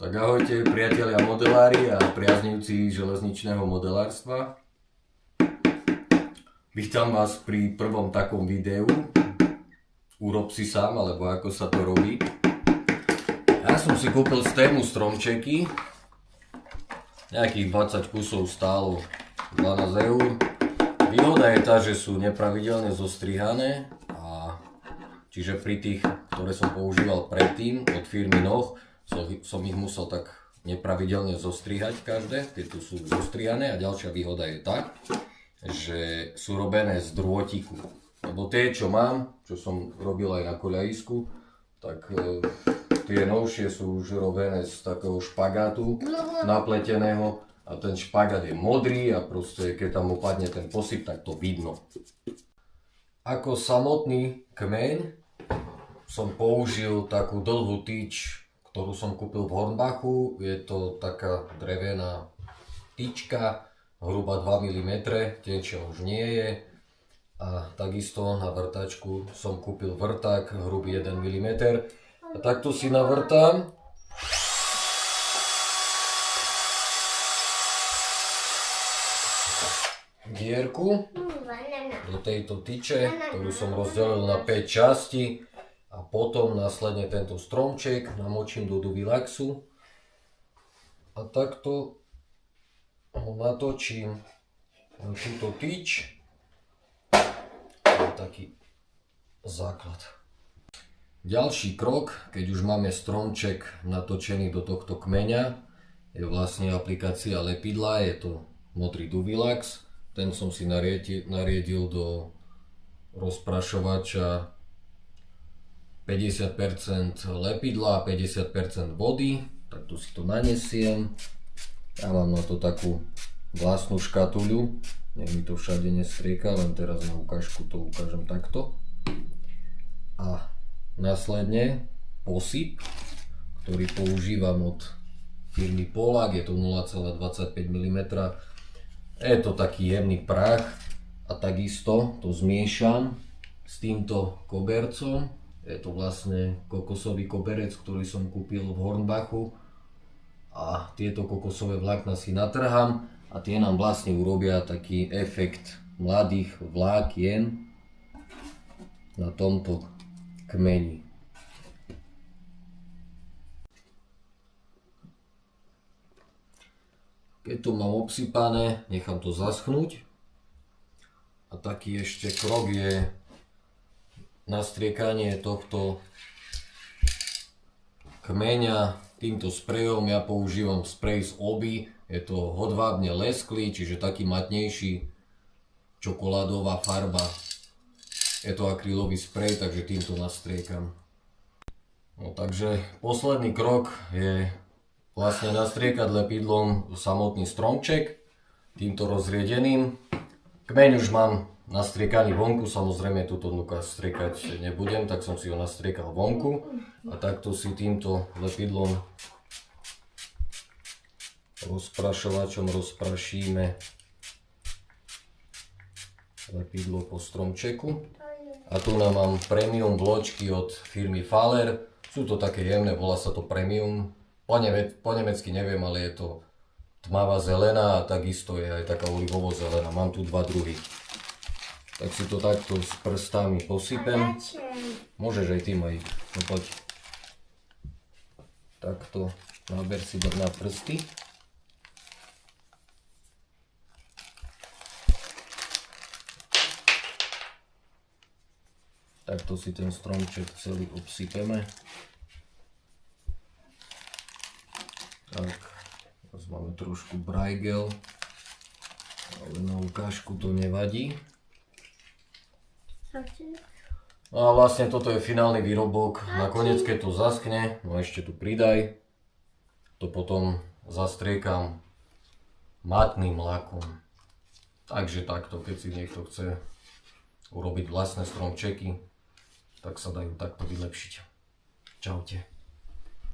Tak ahojte priatelia modelári a priaznivci železničného modelárstva. Vítam vás pri prvom takom videu. Urob si sám, alebo ako sa to robí. Ja som si kúpil z Tému stromčeky. Nejakých 20 kusov stálo 12 eur. Výhoda je tá, že sú nepravidelne zostrihané. Čiže pri tých, ktoré som používal predtým od firmy Noh, som ich musel tak nepravidelne zostrihať každé, tieto sú zostrihané. A ďalšia výhoda je tá, že sú robené z drôtiku. Lebo tie, čo mám, čo som robil aj na koľajisku, tak tie novšie sú už robené z takého špagátu napleteného. A ten špagát je modrý a proste keď tam opadne ten posyp, tak to vidno. Ako samotný kmeň som použil takú dlhú tyč, ktorú som kúpil v Hornbachu. Je to taká drevená tyčka, hruba 2 mm, tenčia už nie je. A takisto na vrtačku som kúpil vrták, hrubý 1 mm. A takto si navrtám. Dierku do tejto tyče, ktorú som rozdelil na 5 častí. A potom následne tento stromček namočím do Duvilaxu a takto ho natočím na túto tyč. To je taký základ. Ďalší krok, keď už máme stromček natočený do tohto kmeňa, je vlastne aplikácia lepidla. Je to modrý Duvilax. Ten som si nariedil do rozprašovača 50% lepidla a 50% vody. Takto si to nanesiem. Ja mám na to takú vlastnú škatuľu. Nech mi to všade nestrieka, len teraz na ukážku to ukážem takto. A následne posyp, ktorý používam od firmy Polak, je to 0,25 mm. Je to taký jemný prach a takisto to zmiešam s týmto kobercom. Je to vlastne kokosový koberec, ktorý som kúpil v Hornbachu. A tieto kokosové vlákna si natrhám a tie nám vlastne urobia taký efekt mladých vlákien na tomto kmeni. Keď to mám obsypané, nechám to zaschnúť. A taký ešte krok je nastriekanie tohto kmeňa týmto sprejom. Ja používam sprej z Oby, je to hodvábne lesklý, čiže taký matnejší, čokoládová farba. Je to akrylový sprej, takže týmto nastriekam. No, takže posledný krok je vlastne nastriekať lepidlom samotný stromček, týmto rozriedeným. Kmeň už mám nastriekaný vonku, samozrejme túto dnuka striekať nebudem, tak som si ho nastriekal vonku. A takto si týmto lepidlom rozprašovačom rozprašíme lepidlo po stromčeku. A tu nám mám premium bločky od firmy Faller. Sú to také jemné, volá sa to premium. Po nemecky neviem, ale je to tmavá zelená a takisto je aj taká olivovo zelená. Mám tu dva druhy. Tak si to takto s prstami posypem. Môžeš aj ty, Maj. No poď. Takto naber si na prsty. Takto si ten stromček celý obsypeme. Tak, teraz máme trošku brajgel, ale na ukážku to nevadí. No a vlastne toto je finálny výrobok. Nakoniec, keď to zaschne, no ešte tu pridaj, to potom zastriekam matným lakom. Takže takto, keď si niekto chce urobiť vlastné stromčeky, tak sa dajú takto vylepšiť. Čaute.